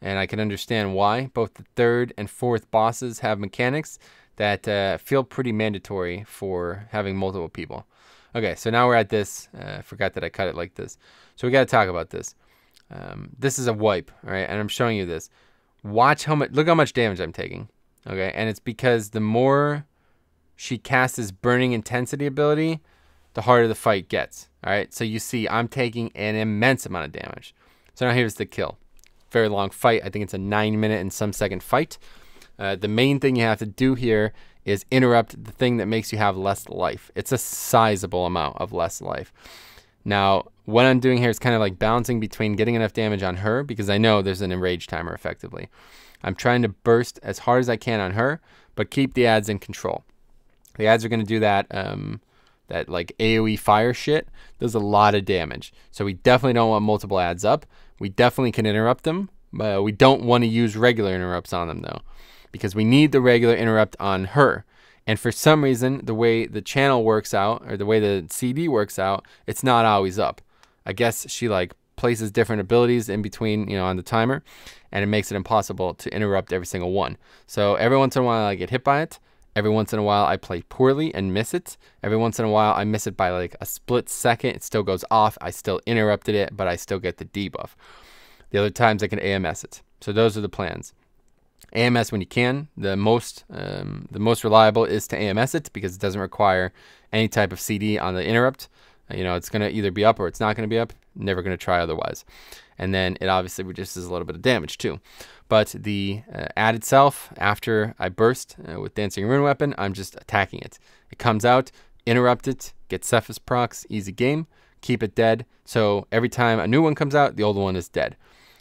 and I can understand why. Both the 3rd and 4th bosses have mechanics that feel pretty mandatory for having multiple people. Okay, so now we're at this. I forgot that I cut it like this. So we got to talk about this. This is a wipe, all right? And I'm showing you this. Watch how much, look how much damage I'm taking, okay? And it's because the more she casts this burning intensity ability, the harder the fight gets, all right? So you see I'm taking an immense amount of damage. So now here's the kill. Very long fight. I think it's a 9-minute and some second fight. The main thing you have to do here is interrupt the thing that makes you have less life. It's a sizable amount of less life. Now, what I'm doing here is kind of like balancing between getting enough damage on her, because I know there's an enrage timer effectively. I'm trying to burst as hard as I can on her, but keep the ads in control. The ads are going to do that, that like AoE fire shit. Does a lot of damage. So we definitely don't want multiple ads up. We definitely can interrupt them, but we don't want to use regular interrupts on them though, because we need the regular interrupt on her. And for some reason, the way the channel works out, or the way the CD works out, it's not always up. I guess she like places different abilities in between, you know, on the timer, and it makes it impossible to interrupt every single one. So every once in a while I get hit by it. Every once in a while I play poorly and miss it. Every once in a while I miss it by like a split second. It still goes off. I still interrupted it, but I still get the debuff. The other times I can AMS it. So those are the plans. AMS when you can. The most reliable is to AMS it, because it doesn't require any type of CD on the interrupt. You know, it's going to either be up or it's not going to be up. Never going to try otherwise. And then it obviously reduces a little bit of damage too. But the ad itself, after I burst with Dancing Rune Weapon, I'm just attacking it. It comes out, interrupt it, get Cephas procs, easy game, keep it dead. So every time a new one comes out, the old one is dead.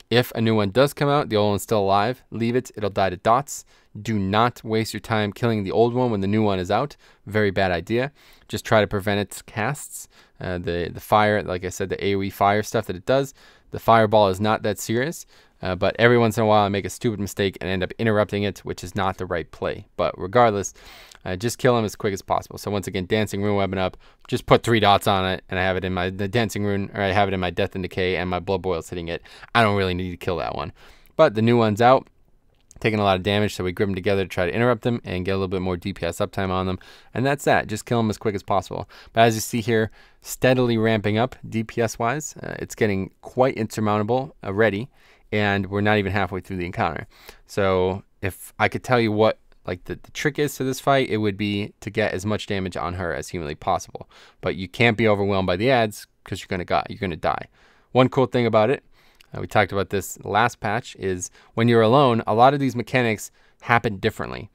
If a new one does come out, the old one's still alive, leave it, it'll die to dots. Do not waste your time killing the old one when the new one is out. Very bad idea. Just try to prevent its casts. The fire, like I said, the AoE fire stuff that it does, the fireball is not that serious. But every once in a while I make a stupid mistake and end up interrupting it, which is not the right play. But regardless, just kill him as quick as possible. So once again, Dancing Rune Weapon up, just put 3 dots on it, and I have it in the Dancing Rune, or I have it in my Death and Decay, and my Blood Boil's hitting it. I don't really need to kill that one. But the new one's out, taking a lot of damage, so we grip them together to try to interrupt them and get a little bit more DPS uptime on them. And that's that. Just kill them as quick as possible. But as you see here, steadily ramping up DPS-wise. It's getting quite insurmountable already, and we're not even halfway through the encounter. So if I could tell you what like the trick is to this fight, it would be to get as much damage on her as humanly possible. But you can't be overwhelmed by the ads, because you're gonna die. One cool thing about it, we talked about this last patch, is when you're alone, a lot of these mechanics happen differently.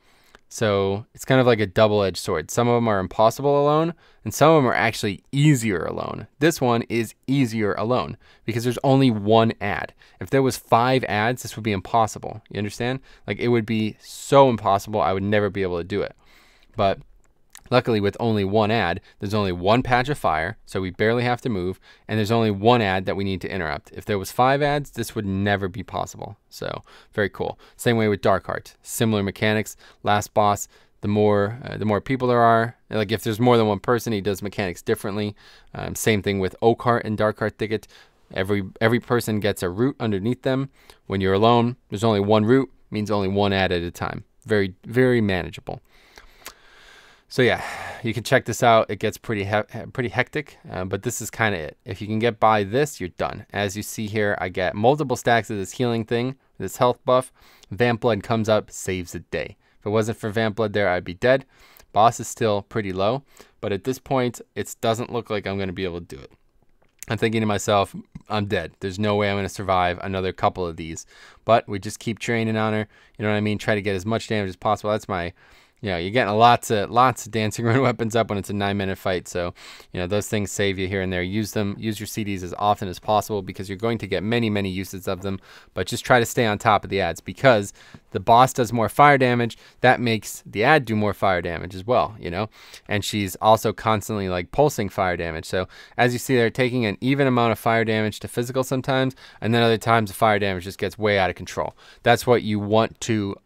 So it's kind of like a double-edged sword. Some of them are impossible alone, and some of them are actually easier alone. This one is easier alone because there's only one ad. If there was 5 ads, this would be impossible. You understand? Like, it would be so impossible, I would never be able to do it. But luckily, with only one ad, there's only one patch of fire, so we barely have to move, and there's only one ad that we need to interrupt. If there was 5 ads, this would never be possible. So, very cool. Same way with Darkheart. Similar mechanics. Last boss, the more people there are, like if there's more than one person, he does mechanics differently. Same thing with Oakheart and Darkheart Thicket. Every person gets a route underneath them. When you're alone, there's only one route, means only one ad at a time. Very, very manageable. So yeah, you can check this out. It gets pretty hectic, but this is kind of it. If you can get by this, you're done. As you see here, I get multiple stacks of this healing thing, this health buff. Vamp Blood comes up, saves the day. If it wasn't for Vamp Blood there, I'd be dead. Boss is still pretty low, but at this point, it doesn't look like I'm going to be able to do it. I'm thinking to myself, I'm dead. There's no way I'm going to survive another couple of these. But we just keep training on her. You know what I mean? Try to get as much damage as possible. That's my you know, you're getting lots of dancing rune weapons up when it's a 9-minute fight. So, you know, those things save you here and there. Use them. Use your CDs as often as possible because you're going to get many uses of them. But just try to stay on top of the ads because the boss does more fire damage. That makes the ad do more fire damage as well, you know. And she's also constantly like pulsing fire damage. So as you see, they're taking an even amount of fire damage to physical sometimes, and then other times the fire damage just gets way out of control. That's what you want to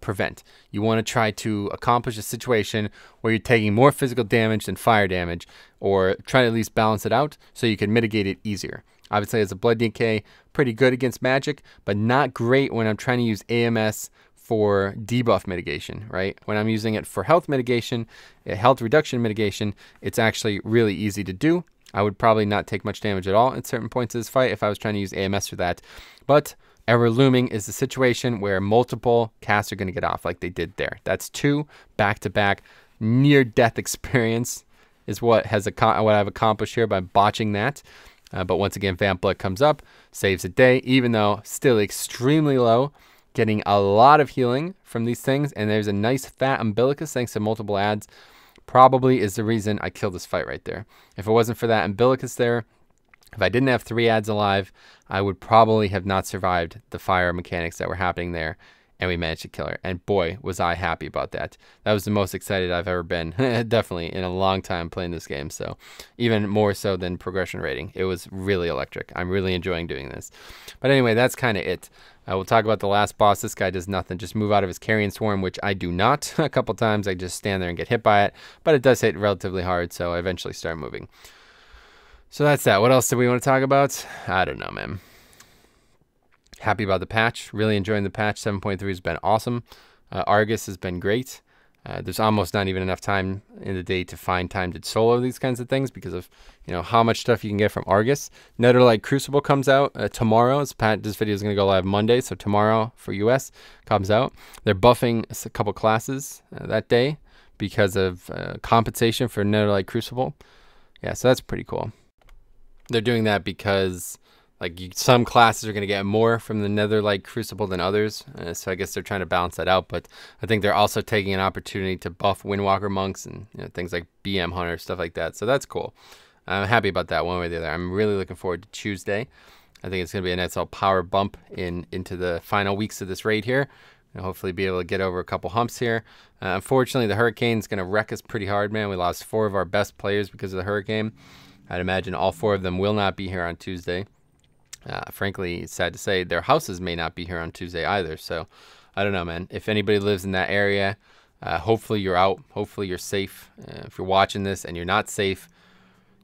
prevent. You want to try to accomplish a situation where you're taking more physical damage than fire damage, or try to at least balance it out so you can mitigate it easier. Obviously, as a blood DK, pretty good against magic, but not great when I'm trying to use AMS for debuff mitigation, right? When I'm using it for health mitigation, health reduction mitigation, it's actually really easy to do. I would probably not take much damage at all at certain points of this fight if I was trying to use AMS for that. But Ever Looming is the situation where multiple casts are going to get off like they did there. That's 2 back-to-back near-death experience is what I've accomplished here by botching that. But once again, Vamp Blood comes up, saves a day, even though still extremely low, getting a lot of healing from these things. And there's a nice fat umbilicus thanks to multiple ads. Probably is the reason I killed this fight right there. If it wasn't for that umbilicus there, if I didn't have 3 ads alive, I would probably have not survived the fire mechanics that were happening there, and we managed to kill her. And boy, was I happy about that. That was the most excited I've ever been, definitely, in a long time playing this game. So even more so than progression rating. It was really electric. I'm really enjoying doing this. But anyway, that's kind of it. We'll talk about the last boss. This guy does nothing. Just move out of his carrion swarm, which I do not. A couple times I just stand there and get hit by it. But it does hit relatively hard, so I eventually start moving. So that's that. What else do we want to talk about? I don't know, man. Happy about the patch. Really enjoying the patch. 7.3 has been awesome. Argus has been great. There's almost not even enough time in the day to find time to solo these kinds of things because of, you know, how much stuff you can get from Argus. Netherlight Crucible comes out tomorrow. This video is going to go live Monday, so tomorrow for US comes out. They're buffing a couple classes that day because of compensation for Netherlight Crucible. Yeah, so that's pretty cool. They're doing that because like some classes are going to get more from the Netherlight Crucible than others, so I guess they're trying to balance that out. But I think they're also taking an opportunity to buff Windwalker monks and, you know, things like BM Hunter, stuff like that. So that's cool. I'm happy about that one way or the other. I'm really looking forward to Tuesday. I think it's going to be a nice little power bump into the final weeks of this raid here. And hopefully be able to get over a couple humps here. Unfortunately, the hurricane's going to wreck us pretty hard, man. We lost 4 of our best players because of the hurricane. I'd imagine all 4 of them will not be here on Tuesday. Frankly, it's sad to say their houses may not be here on Tuesday either. So I don't know, man. If anybody lives in that area, hopefully you're out. Hopefully you're safe. If you're watching this and you're not safe,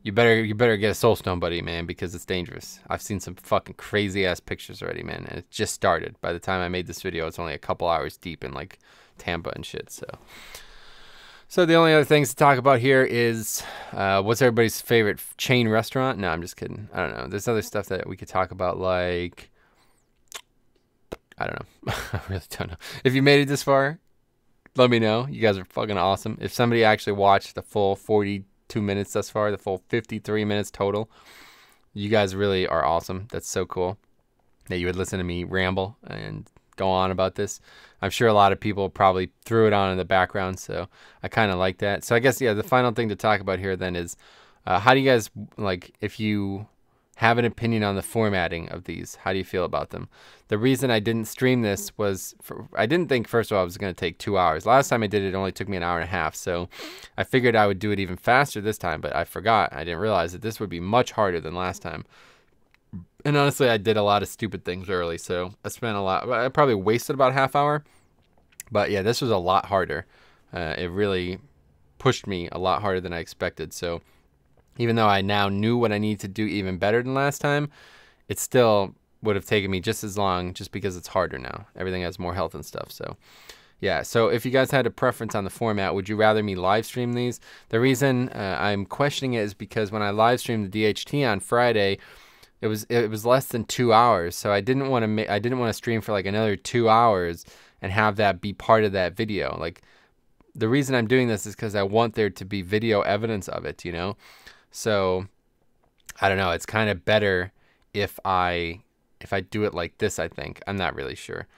you better get a soulstone, buddy, man, because it's dangerous. I've seen some fucking crazy ass pictures already, man, and it just started. By the time I made this video, it's only a couple hours deep in like Tampa and shit. So the only other things to talk about here is what's everybody's favorite chain restaurant? No, I'm just kidding. I don't know. There's other stuff that we could talk about, like, I don't know. I really don't know. If you made it this far, let me know. You guys are fucking awesome. If somebody actually watched the full 42 minutes thus far, the full 53 minutes total, you guys really are awesome. That's so cool that you would listen to me ramble and go on about this. I'm sure a lot of people probably threw it on in the background, so I kind of like that. So I guess, yeah, the final thing to talk about here then is how do you guys, like, if you have an opinion on the formatting of these, how do you feel about them? The reason I didn't stream this was, I didn't think, first of all, it was going to take 2 hours. Last time I did it, it only took me an hour and a half, so I figured I would do it even faster this time, but I forgot. I didn't realize that this would be much harder than last time. And honestly, I did a lot of stupid things early, so I spent a lot. I probably wasted about a half hour. But yeah, this was a lot harder. It really pushed me a lot harder than I expected. So even though I now knew what I needed to do even better than last time, it still would have taken me just as long just because it's harder now. Everything has more health and stuff. So yeah, so if you guys had a preference on the format, would you rather me live stream these? The reason I'm questioning it is because when I live streamed the DHT on Friday, it was less than 2 hours. So I didn't want to stream for like another 2 hours and have that be part of that video. Like, the reason I'm doing this is because I want there to be video evidence of it, you know? So, I don't know. It's kind of better if I do it like this, I think. I'm not really sure.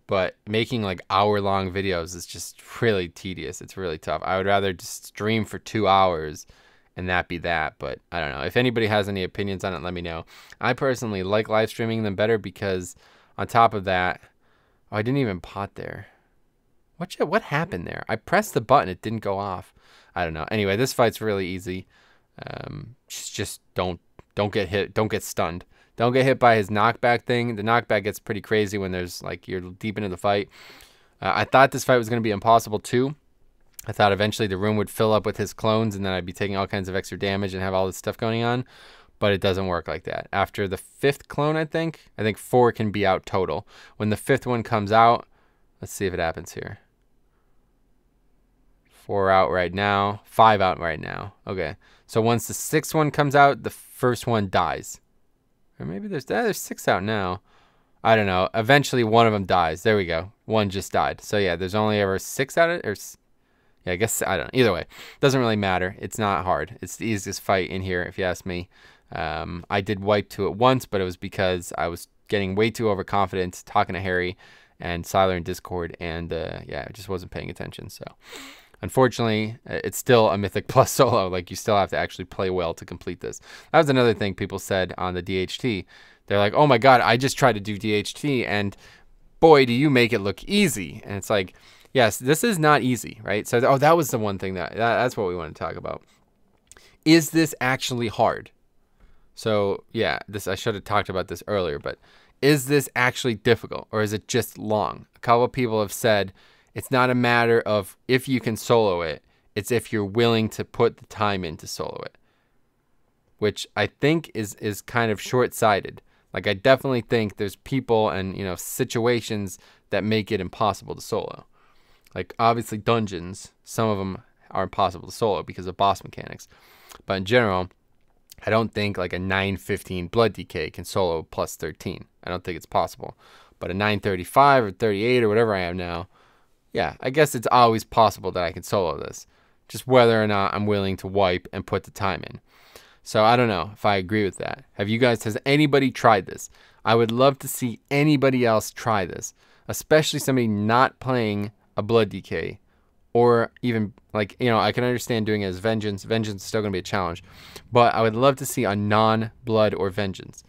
but making like hour-long videos is just really tedious. It's really tough. I would rather just stream for 2 hours and that be that. But I don't know. If anybody has any opinions on it, let me know. I personally like live streaming them better because on top of that, oh, I didn't even pot there. What happened there? I pressed the button. It didn't go off. I don't know. Anyway, this fight's really easy. Just don't get hit. Don't get stunned. Don't get hit by his knockback thing. The knockback gets pretty crazy when there's like you're deep into the fight. I thought this fight was going to be impossible too. I thought eventually the room would fill up with his clones and then I'd be taking all kinds of extra damage and have all this stuff going on. But it doesn't work like that. After the 5th clone, I think 4 can be out total. When the 5th one comes out, let's see if it happens here. 4 out right now. 5 out right now. Okay. So once the 6th one comes out, the first one dies. Or maybe there's 6 out now. I don't know. Eventually one of them dies. There we go. One just died. So yeah, there's only ever 6 out of it. Or yeah, I guess, I don't know. Either way, doesn't really matter. It's not hard. It's the easiest fight in here, if you ask me. I did wipe to it once, but it was because I was getting way too overconfident, talking to Harry and Syiler in Discord, and yeah, I just wasn't paying attention. So unfortunately, it's still a Mythic Plus solo. Like, you still have to actually play well to complete this. That was another thing people said on the DHT. They're like, oh my god, I just tried to do DHT, and boy, do you make it look easy. And it's like, yes, this is not easy, right? So, oh, that was the one thing that's what we want to talk about. Is this actually hard? So, yeah, I should have talked about this earlier, but is this actually difficult, or is it just long? A couple of people have said it's not a matter of if you can solo it, it's if you're willing to put the time in to solo it, which I think is kind of short-sighted. Like, I definitely think there's people and, you know, situations that make it impossible to solo. Like, obviously, dungeons, some of them are impossible to solo because of boss mechanics. But in general, I don't think like a 915 Blood DK can solo plus 13. I don't think it's possible. But a 935 or 38 or whatever I am now, yeah, I guess it's always possible that I can solo this. Just whether or not I'm willing to wipe and put the time in. So I don't know if I agree with that. Has anybody tried this? I would love to see anybody else try this. Especially somebody not playing a Blood DK. Or even, like, you know, I can understand doing it as Vengeance. Vengeance is still going to be a challenge. But I would love to see a non-Blood or Vengeance.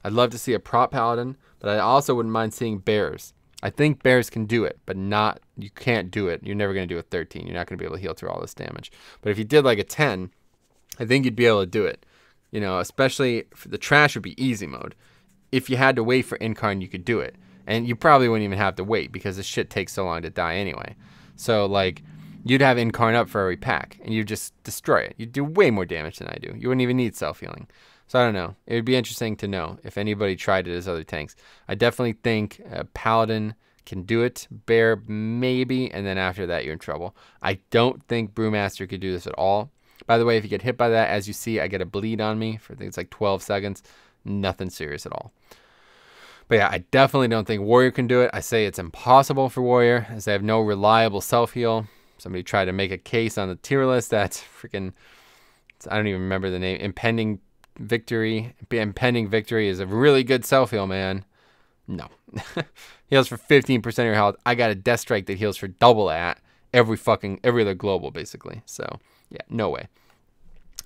I'd love to see a prop Paladin, but I also wouldn't mind seeing Bears. I think Bears can do it, but you can't do it. You're never going to do a 13. You're not going to be able to heal through all this damage. But if you did like a 10, I think you'd be able to do it. You know, especially for the trash would be easy mode. If you had to wait for Incarn, you could do it. And you probably wouldn't even have to wait because this shit takes so long to die anyway. So, like, you'd have Incarn up for every pack, and you'd just destroy it. You'd do way more damage than I do. You wouldn't even need self-healing. So, I don't know. It would be interesting to know if anybody tried it as other tanks. I definitely think Paladin can do it. Bear, maybe, and then after that, you're in trouble. I don't think Brewmaster could do this at all. By the way, if you get hit by that, as you see, I get a bleed on me for, I think it's like 12 seconds. Nothing serious at all. But yeah, I definitely don't think Warrior can do it. I say it's impossible for Warrior, as they have no reliable self-heal. Somebody tried to make a case on the tier list that's freaking, I don't even remember the name, Impending Victory. Impending Victory is a really good self-heal, man. No. Heals for 15% of your health. I got a Death Strike that heals for double that every other global, basically. So, yeah, no way.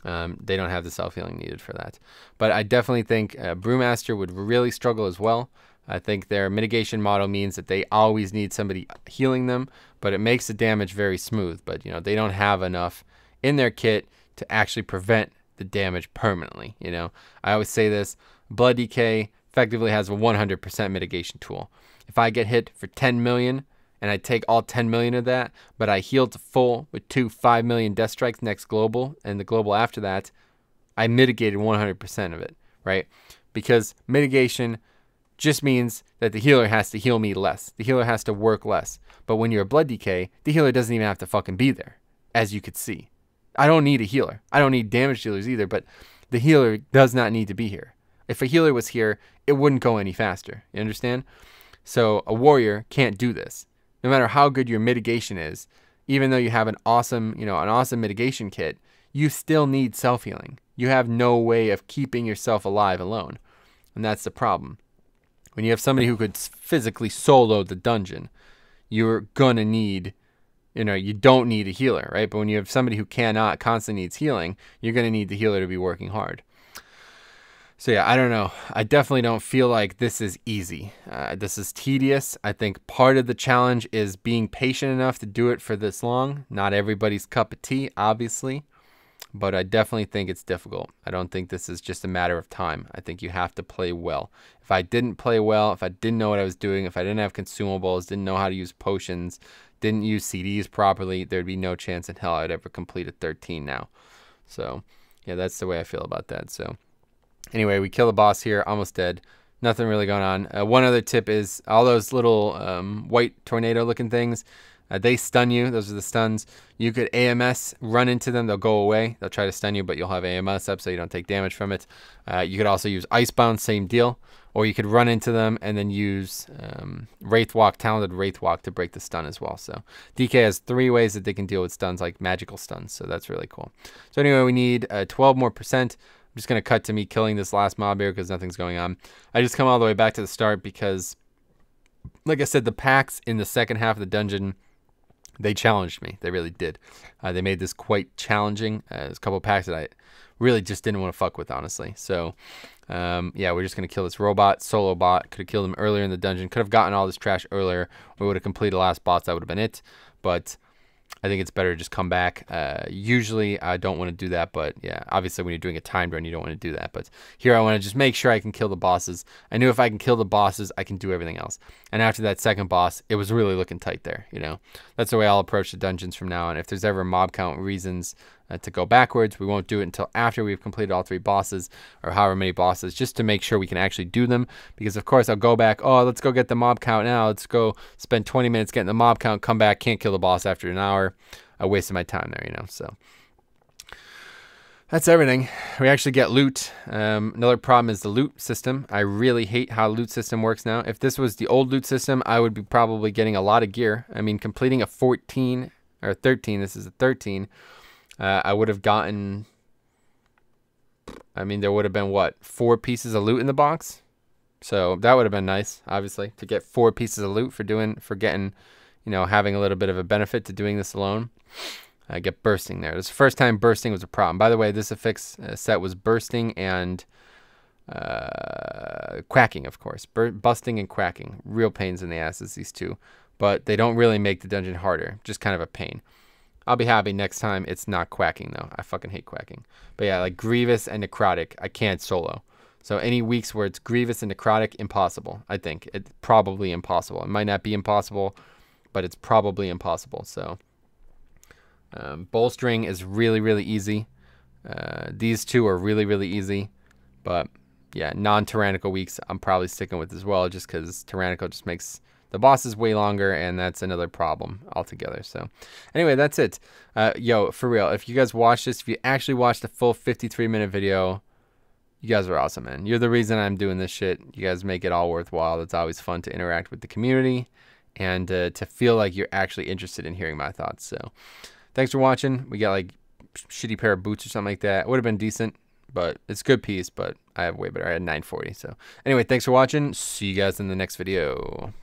They don't have the self-healing needed for that. But I definitely think Brewmaster would really struggle as well. I think their mitigation model means that they always need somebody healing them, but it makes the damage very smooth. But, you know, they don't have enough in their kit to actually prevent the damage permanently, you know. I always say this, Blood DK effectively has a 100% mitigation tool. If I get hit for 10 million, and I take all 10 million of that, but I heal to full with 2 5 million Death Strikes next global, and the global after that, I mitigated 100% of it, right? Because mitigation just means that the healer has to heal me less. The healer has to work less. But when you're a Blood DK, the healer doesn't even have to fucking be there, as you could see. I don't need a healer. I don't need damage dealers either, but the healer does not need to be here. If a healer was here, it wouldn't go any faster. You understand? So a warrior can't do this. No matter how good your mitigation is, even though you have an awesome mitigation kit, you still need self-healing. You have no way of keeping yourself alive alone. And that's the problem. When you have somebody who could physically solo the dungeon, you're going to need, you don't need a healer, right? But when you have somebody who cannot, constantly needs healing, you're going to need the healer to be working hard. So yeah, I don't know. I definitely don't feel like this is easy. This is tedious. I think part of the challenge is being patient enough to do it for this long. Not everybody's cup of tea, obviously, but I definitely think it's difficult. I don't think this is just a matter of time. I think you have to play well. If I didn't play well, if I didn't know what I was doing, if I didn't have consumables, didn't know how to use potions, didn't use CDs properly, there'd be no chance in hell I'd ever complete a 13 now. So yeah, that's the way I feel about that. So anyway, we kill the boss here, almost dead. Nothing really going on. One other tip is all those little white tornado looking things, they stun you. Those are the stuns. You could AMS, run into them. They'll go away. They'll try to stun you, but you'll have AMS up so you don't take damage from it. You could also use Icebound, same deal. Or you could run into them and then use Wraithwalk, Talented Wraithwalk to break the stun as well. So DK has 3 ways that they can deal with stuns, like magical stuns. So that's really cool. So anyway, we need 12 more percent. I'm just going to cut to me killing this last mob here because nothing's going on. I just come all the way back to the start because, like I said, the packs in the second half of the dungeon, they challenged me. They really did. They made this quite challenging. There's a couple of packs that I really just didn't want to fuck with, honestly. So, yeah, we're just going to kill this robot, solo bot. Could have killed him earlier in the dungeon. Could have gotten all this trash earlier. We would have completed the last boss. That would have been it. But I think it's better to just come back. Usually I don't want to do that, but yeah, obviously when you're doing a timed run, you don't want to do that. But here I want to just make sure I can kill the bosses. I knew if I can kill the bosses, I can do everything else. And after that second boss, it was really looking tight there, That's the way I'll approach the dungeons from now on. If there's ever mob count reasons to go backwards, we won't do it until after we've completed all 3 bosses or however many bosses, just to make sure we can actually do them. Because of course I'll go back, oh, let's go get the mob count now. Let's go spend 20 minutes getting the mob count, come back, can't kill the boss after an hour. I wasted my time there, So that's everything. We actually get loot. Another problem is the loot system. I really hate how loot system works now. If this was the old loot system, I would be probably getting a lot of gear. I mean, completing a 14 or 13, this is a 13, I would have gotten, there would have been, what, 4 pieces of loot in the box? So that would have been nice, obviously, to get 4 pieces of loot for getting, having a little bit of a benefit to doing this alone. I get bursting there. This is the first time bursting was a problem. By the way, this affix set was bursting and quacking, of course. Busting and quacking. Real pains in the asses, these two. But they don't really make the dungeon harder. Just kind of a pain. I'll be happy next time it's not quacking, though. I fucking hate quacking. But yeah, like Grievous and Necrotic, I can't solo. So any weeks where it's Grievous and Necrotic, impossible, I think. It's probably impossible. It might not be impossible, but it's probably impossible. So bolstering is really, really easy. These two are really, really easy. But yeah, non-tyrannical weeks I'm probably sticking with as well, just because tyrannical just makes the bosses way longer, and that's another problem altogether. So anyway, that's it. Yo, for real, if you guys watch this, if you actually watched the full 53-minute video, you guys are awesome, man. You're the reason I'm doing this shit. You guys make it all worthwhile. It's always fun to interact with the community and to feel like you're actually interested in hearing my thoughts. So thanks for watching. We got like shitty pair of boots or something like that. It would have been decent, but it's a good piece, but I have way better. I had 940. So anyway, thanks for watching. See you guys in the next video.